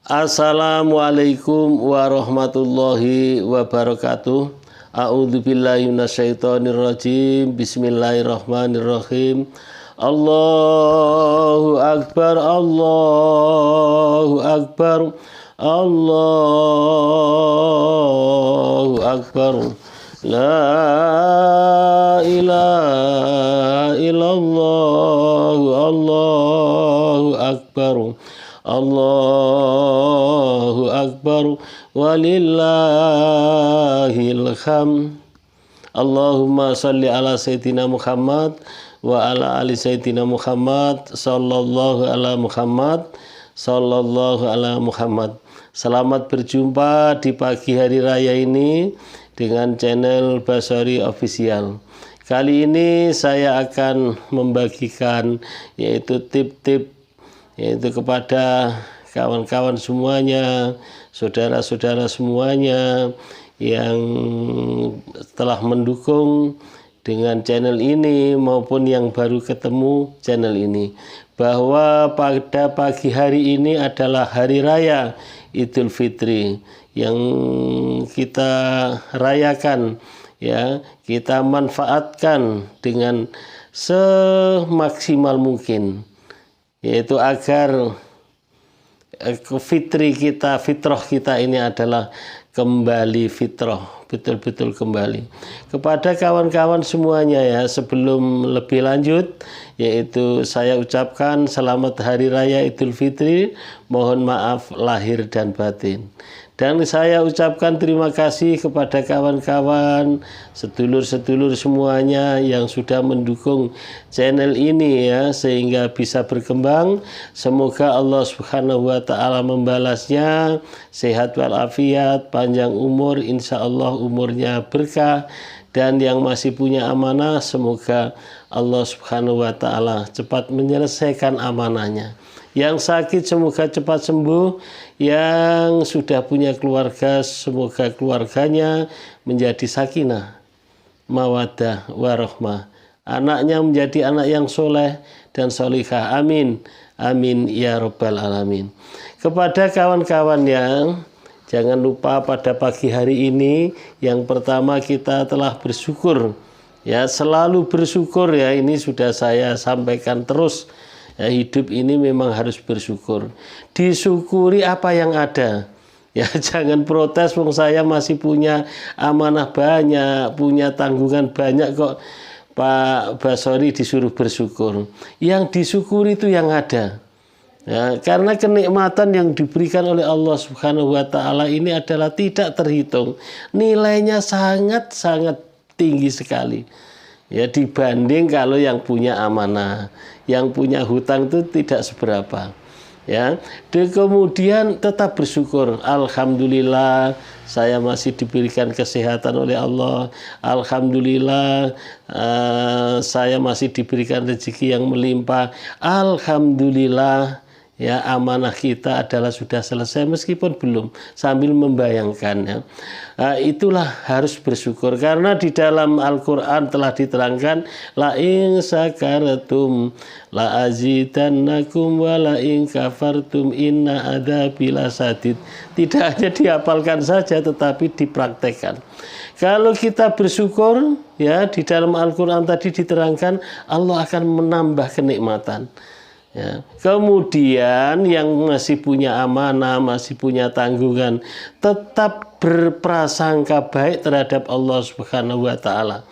Assalamualaikum warahmatullahi wabarakatuh. A'udzubillahi minasyaitonirrajim. Bismillahirrahmanirrahim. Allahu akbar, Allahu akbar, Allahu akbar. La ilaha illallah, Allahu akbar, Allahu akbar, walillahil hamd. Allahumma salli ala sayyidina Muhammad wa ala ali sayyidina Muhammad, sallallahu ala Muhammad, sallallahu ala Muhammad. Selamat berjumpa di pagi hari raya ini dengan channel Basori Official. Kali ini saya akan membagikan yaitu tip-tip yaitu kepada kawan-kawan semuanya, saudara-saudara semuanya yang telah mendukung dengan channel ini maupun yang baru ketemu channel ini, bahwa pada pagi hari ini adalah hari raya Idul Fitri yang kita rayakan, ya, kita manfaatkan dengan semaksimal mungkin, yaitu agar fitrah kita ini adalah kembali fitrah, betul-betul kembali. Kepada kawan-kawan semuanya ya, sebelum lebih lanjut, yaitu saya ucapkan selamat Hari Raya Idul Fitri, mohon maaf lahir dan batin. Dan saya ucapkan terima kasih kepada kawan-kawan, sedulur-sedulur semuanya yang sudah mendukung channel ini ya, sehingga bisa berkembang. Semoga Allah Subhanahu wa Ta'ala membalasnya sehat walafiat, panjang umur, insya Allah umurnya berkah. Dan yang masih punya amanah, semoga Allah Subhanahu wa Ta'ala cepat menyelesaikan amanahnya. Yang sakit semoga cepat sembuh, yang sudah punya keluarga semoga keluarganya menjadi sakinah, mawaddah, warahmah, anaknya menjadi anak yang soleh dan solihah, amin, amin ya rabbal alamin. Kepada kawan-kawan yang jangan lupa pada pagi hari ini, yang pertama kita telah bersyukur, ya, selalu bersyukur ya, ini sudah saya sampaikan terus. Ya, hidup ini memang harus bersyukur. Disyukuri apa yang ada. Ya, jangan protes, wong saya masih punya amanah banyak, punya tanggungan banyak kok Pak Basori disuruh bersyukur. Yang disyukuri itu yang ada. Ya, karena kenikmatan yang diberikan oleh Allah Subhanahu wa Ta'ala ini adalah tidak terhitung. Nilainya sangat-sangat tinggi sekali. Ya, dibanding kalau yang punya amanah, yang punya hutang itu tidak seberapa. Ya, dan kemudian tetap bersyukur. Alhamdulillah saya masih diberikan kesehatan oleh Allah. Alhamdulillah saya masih diberikan rezeki yang melimpah. Alhamdulillah, ya, amanah kita adalah sudah selesai meskipun belum, sambil membayangkannya. Itulah harus bersyukur, karena di dalam Al-Quran telah diterangkan, la in sakartum la azidannakum wa la in kafartum inna adzabi lasadid. Tidak hanya dihafalkan saja tetapi dipraktekkan. Kalau kita bersyukur, ya, di dalam Al-Quran tadi diterangkan Allah akan menambah kenikmatan. Ya. Kemudian yang masih punya amanah, masih punya tanggungan, tetap berprasangka baik terhadap Allah Subhanahu wa Ta'ala.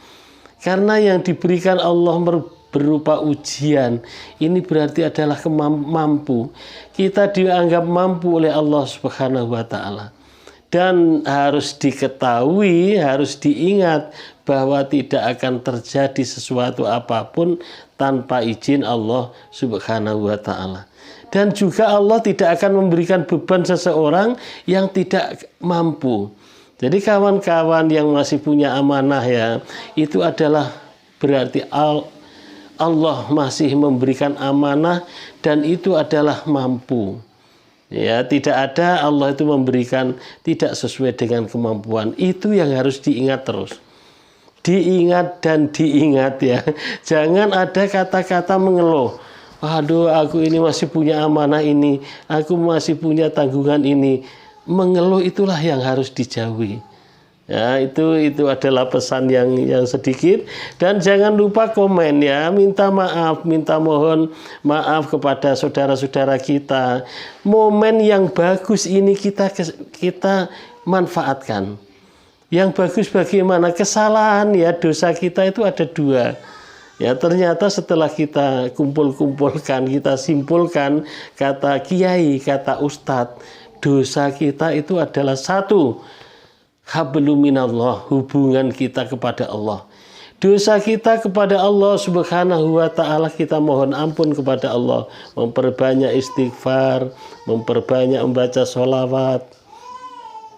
Karena yang diberikan Allah berupa ujian, ini berarti adalah mampu. Kita dianggap mampu oleh Allah Subhanahu wa Ta'ala. Dan harus diketahui, harus diingat bahwa tidak akan terjadi sesuatu apapun tanpa izin Allah Subhanahu wa Ta'ala. Dan juga Allah tidak akan memberikan beban seseorang yang tidak mampu. Jadi kawan-kawan yang masih punya amanah ya, itu adalah berarti Allah masih memberikan amanah dan itu adalah mampu. Ya, tidak ada Allah itu memberikan tidak sesuai dengan kemampuan. Itu yang harus diingat terus. Diingat dan diingat ya. Jangan ada kata-kata mengeluh. Aduh, aku ini masih punya amanah ini, aku masih punya tanggungan ini. Mengeluh itulah yang harus dijauhi. Ya, itu adalah pesan yang sedikit. Dan jangan lupa komen ya, minta maaf, minta mohon maaf kepada saudara-saudara kita. Momen yang bagus ini kita manfaatkan. Yang bagus bagaimana? Kesalahan ya, dosa kita itu ada dua. Ya, ternyata setelah kita kumpul-kumpulkan, kita simpulkan kata kiai, kata ustadz, dosa kita itu adalah satu, hablum minallah, hubungan kita kepada Allah. Dosa kita kepada Allah Subhanahu wa ta'ala, kita mohon ampun kepada Allah, memperbanyak istighfar, memperbanyak membaca sholawat,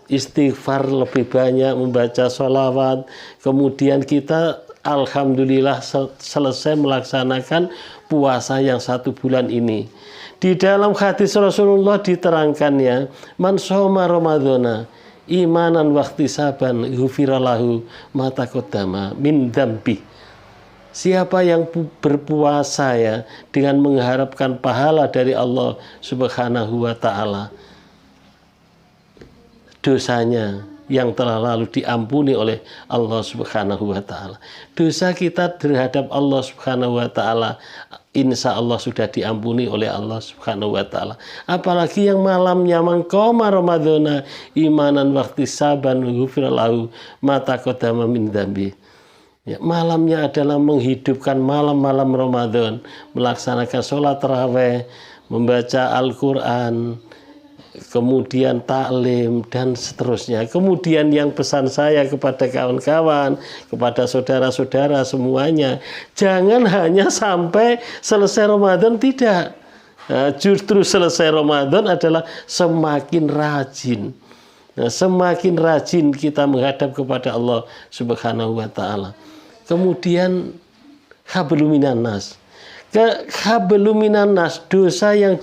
istighfar lebih banyak, membaca sholawat. Kemudian kita alhamdulillah selesai melaksanakan puasa yang 1 bulan ini. Di dalam hadis Rasulullah diterangkannya, man shoma ramadhana imanan wahtisaban ghufiralahu ma taqaddama min dzambi. Siapa yang berpuasa ya dengan mengharapkan pahala dari Allah Subhanahu wa taala, dosanya yang telah lalu diampuni oleh Allah Subhanahu wa taala. Dosa kita terhadap Allah Subhanahu wa taala insya Allah sudah diampuni oleh Allah Subhanahu wa taala. Apalagi yang malamnya mangqama ramadhana imanan wahtisaban ghufiralahu ma taqaddama min dzambi. Ya, malamnya adalah menghidupkan malam-malam Ramadan, melaksanakan sholat tarawih, membaca Al-Quran, kemudian taklim dan seterusnya. Kemudian yang pesan saya kepada kawan-kawan, kepada saudara-saudara semuanya, jangan hanya sampai selesai Ramadan, tidak. Nah, justru selesai Ramadan adalah semakin rajin. Nah, semakin rajin kita menghadap kepada Allah Subhanahu wa taala. Kemudian hablum minan nas. Hablum minan nas, dosa yang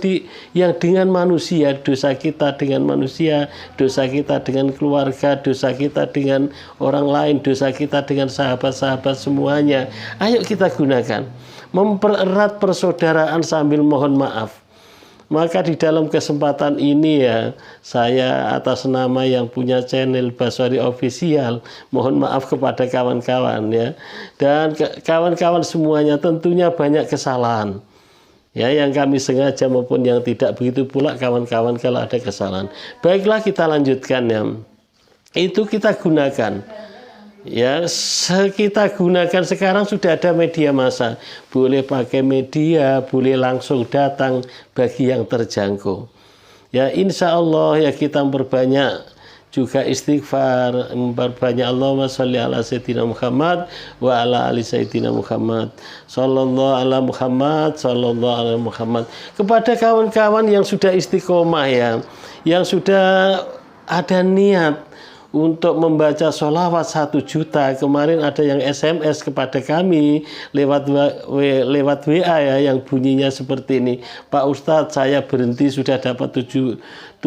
dengan manusia, dosa kita dengan manusia, dosa kita dengan keluarga, dosa kita dengan orang lain, dosa kita dengan sahabat-sahabat semuanya. Ayo kita gunakan, mempererat persaudaraan sambil mohon maaf. Maka di dalam kesempatan ini ya, saya atas nama yang punya channel Baswari Official, mohon maaf kepada kawan-kawan ya. Dan kawan-kawan semuanya tentunya banyak kesalahan. Ya, yang kami sengaja maupun yang tidak, begitu pula kawan-kawan kalau ada kesalahan. Baiklah, kita lanjutkan ya. Itu kita gunakan. Ya, kita gunakan sekarang sudah ada media massa. Boleh pakai media, boleh langsung datang bagi yang terjangkau. Ya, insya Allah ya kita memperbanyak juga istighfar, memperbanyak Allahumma sholli ala sayyidina Muhammad wa ala ali sayyidina Muhammad. Sallallahu ala Muhammad, sallallahu ala Muhammad. Kepada kawan-kawan yang sudah istiqomah ya, yang sudah ada niat untuk membaca sholawat 1 juta. Kemarin ada yang SMS kepada kami lewat WA ya, yang bunyinya seperti ini. Pak Ustadz, saya berhenti sudah dapat 70.000.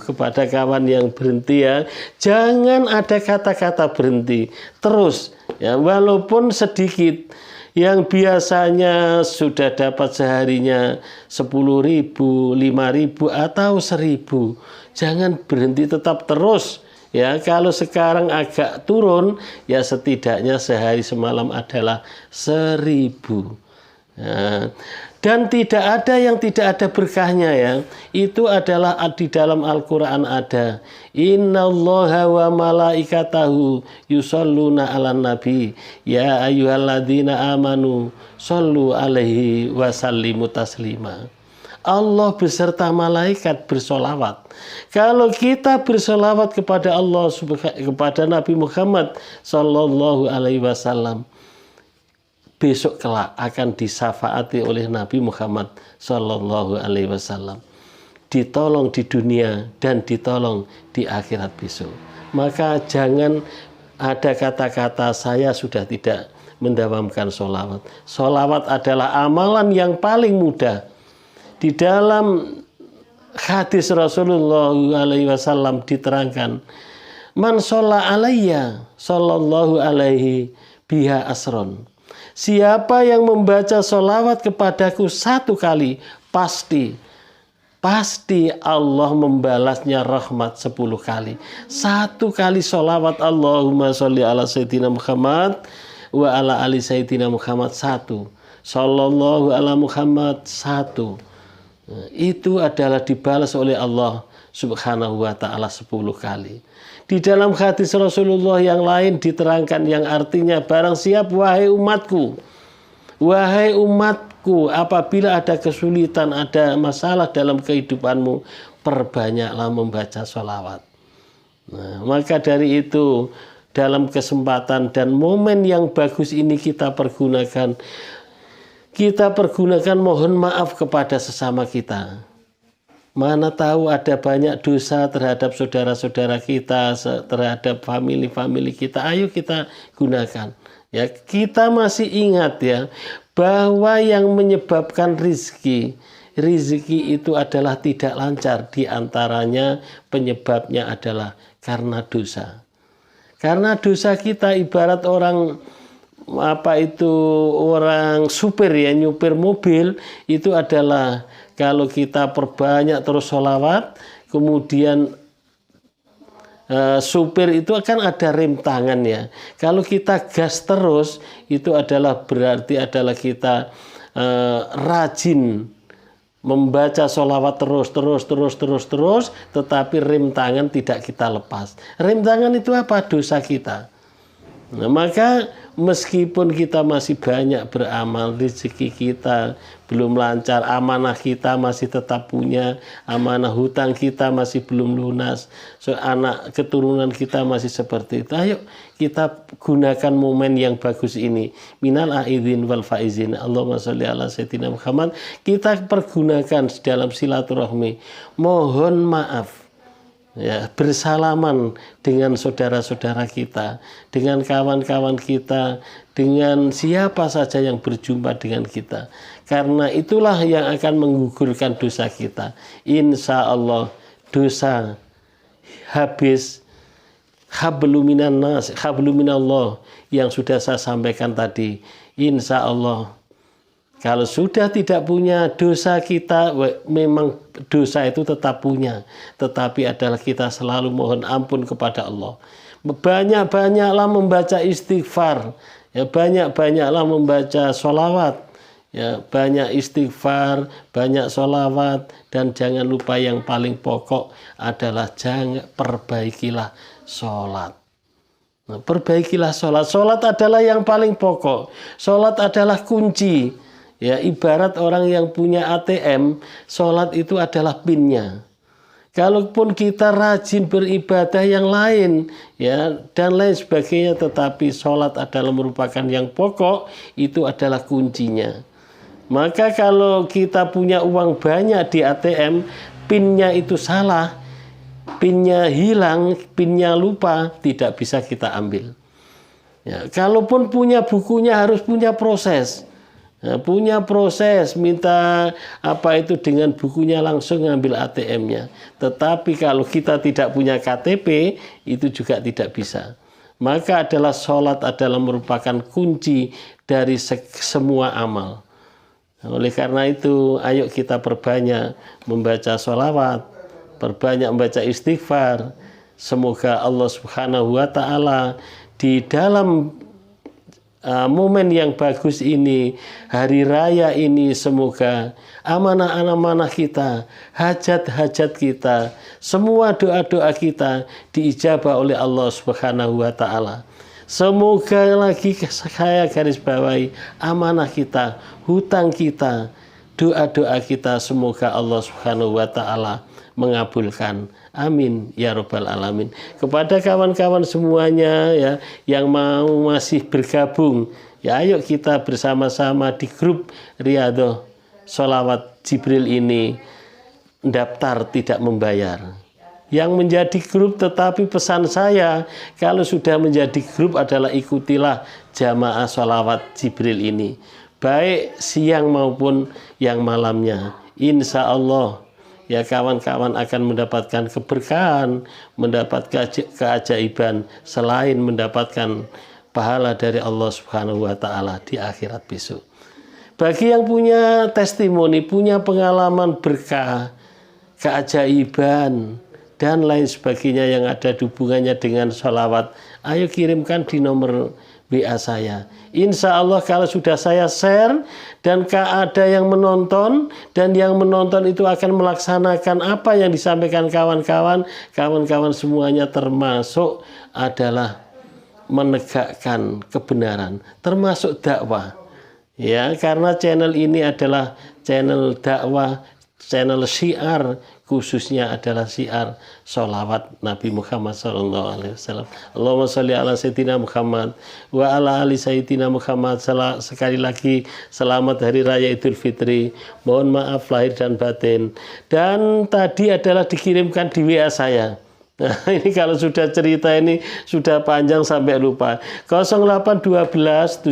Kepada kawan yang berhenti ya, jangan ada kata-kata berhenti. Terus ya, walaupun sedikit. Yang biasanya sudah dapat seharinya 10.000, 5.000 atau 1.000. Jangan berhenti, tetap terus. Ya, kalau sekarang agak turun, ya setidaknya sehari semalam adalah 1.000. Nah, dan tidak ada yang tidak ada berkahnya ya. Itu adalah di dalam Al-Quran ada. Innallaha wa malaikatahu yusholluna 'alan nabi ya ayyuhalladzina amanu shollu alaihi wa sallimu taslima. Allah beserta malaikat bersolawat. Kalau kita bersolawat kepada Allah, kepada Nabi Muhammad Sallallahu Alaihi Wasallam, besok kelak akan disafaati oleh Nabi Muhammad Sallallahu Alaihi Wasallam. Ditolong di dunia dan ditolong di akhirat besok. Maka jangan ada kata-kata saya sudah tidak mendawamkan sholawat. Sholawat adalah amalan yang paling mudah. Di dalam hadis Rasulullah SAW diterangkan, man sholla alayya sallallahu alaihi biha asron. Siapa yang membaca sholawat kepadaku 1 kali, pasti Allah membalasnya rahmat 10 kali. 1 kali sholawat Allahumma sholli ala sayyidina Muhammad wa ala ali sayyidina Muhammad 1. Sallallahu ala Muhammad 1. Itu adalah dibalas oleh Allah Subhanahu wa ta'ala 10 kali. Di dalam hadis Rasulullah yang lain diterangkan yang artinya, barang siap wahai umatku, apabila ada kesulitan, ada masalah dalam kehidupanmu, perbanyaklah membaca sholawat. Nah, maka dari itu dalam kesempatan dan momen yang bagus ini kita pergunakan mohon maaf kepada sesama kita. Mana tahu ada banyak dosa terhadap saudara-saudara kita, terhadap famili kita. Ayo kita gunakan. Ya, kita masih ingat ya bahwa yang menyebabkan rizki itu adalah tidak lancar. Di antaranya penyebabnya adalah karena dosa. Karena dosa kita ibarat orang supir ya, nyupir mobil itu adalah kalau kita perbanyak terus sholawat, kemudian supir itu akan ada rem tangan ya. Kalau kita gas terus, itu adalah berarti adalah kita rajin membaca sholawat terus, tetapi rem tangan tidak kita lepas. Rem tangan itu apa? Dosa kita. Nah, maka meskipun kita masih banyak beramal, rezeki kita belum lancar, amanah kita masih tetap punya, amanah hutang kita masih belum lunas, anak keturunan kita masih seperti itu. Ayo kita gunakan momen yang bagus ini. Minal aidin wal faizin. Allahumma sholli ala sayyidina Muhammad. Kita pergunakan dalam silaturahmi. Mohon maaf. Ya, bersalaman dengan saudara-saudara kita, dengan kawan-kawan kita, dengan siapa saja yang berjumpa dengan kita. Karena itulah yang akan menggugurkan dosa kita. Insya Allah dosa habis. Habluminallah yang sudah saya sampaikan tadi. Insya Allah kalau sudah tidak punya dosa kita, memang dosa itu tetap punya. Tetapi adalah kita selalu mohon ampun kepada Allah. Banyak-banyaklah membaca istighfar. Ya, banyak-banyaklah membaca sholawat. Ya, banyak istighfar, banyak sholawat. Dan jangan lupa yang paling pokok adalah perbaikilah sholat. Nah, perbaikilah sholat. Sholat adalah yang paling pokok. Sholat adalah kunci. Ya, ibarat orang yang punya ATM, sholat itu adalah pinnya. Kalaupun kita rajin beribadah yang lain, ya, dan lain sebagainya, tetapi sholat adalah merupakan yang pokok, itu adalah kuncinya. Maka kalau kita punya uang banyak di ATM, pinnya itu salah, pinnya hilang, pinnya lupa, tidak bisa kita ambil. Ya, kalaupun punya bukunya harus punya proses. Nah, punya proses, minta dengan bukunya langsung ngambil ATM-nya. Tetapi kalau kita tidak punya KTP, itu juga tidak bisa. Maka adalah sholat adalah merupakan kunci dari semua amal. Oleh karena itu, ayo kita perbanyak membaca sholawat, perbanyak membaca istighfar. Semoga Allah Subhanahu wa ta'ala di dalam momen yang bagus ini, hari raya ini, semoga amanah-amanah kita, hajat-hajat kita, semua doa-doa kita diijabah oleh Allah Subhanahu wa ta'ala. Semoga lagi saya garis bawahi amanah kita, hutang kita, doa-doa kita, semoga Allah Subhanahu wa ta'ala mengabulkan. Amin ya rabbal alamin. Kepada kawan-kawan semuanya ya yang mau masih bergabung, ya ayo kita bersama-sama di grup Riyadhah Sholawat Jibril ini daftar tidak membayar. Yang menjadi grup, tetapi pesan saya kalau sudah menjadi grup adalah ikutilah jamaah sholawat Jibril ini, baik siang maupun yang malamnya. Insya Allah ya kawan-kawan akan mendapatkan keberkahan, mendapatkan keajaiban selain mendapatkan pahala dari Allah Subhanahu wa taala di akhirat besok. Bagi yang punya testimoni, punya pengalaman berkah, keajaiban dan lain sebagainya yang ada hubungannya dengan sholawat, ayo kirimkan di nomor WA saya. Insya Allah kalau sudah saya share dan ada yang menonton, dan yang menonton itu akan melaksanakan apa yang disampaikan kawan-kawan semuanya termasuk adalah menegakkan kebenaran, termasuk dakwah. Ya, karena channel ini adalah channel dakwah, channel syiar, khususnya adalah syiar sholawat Nabi Muhammad SAW. Allahumma sholli ala Sayyidina Muhammad wa ala ali Sayyidina Muhammad. Sekali lagi selamat Hari Raya Idul Fitri. Mohon maaf lahir dan batin. Dan tadi adalah dikirimkan di WA saya. Nah, ini kalau sudah cerita ini sudah panjang sampai lupa. 0812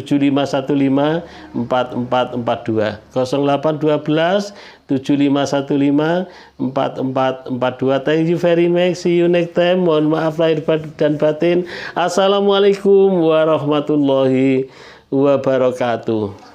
7515 4442. 0812 7515 4442. Thank you very much. See you next time. Mohon maaf lahir dan batin. Assalamualaikum warahmatullahi wabarakatuh.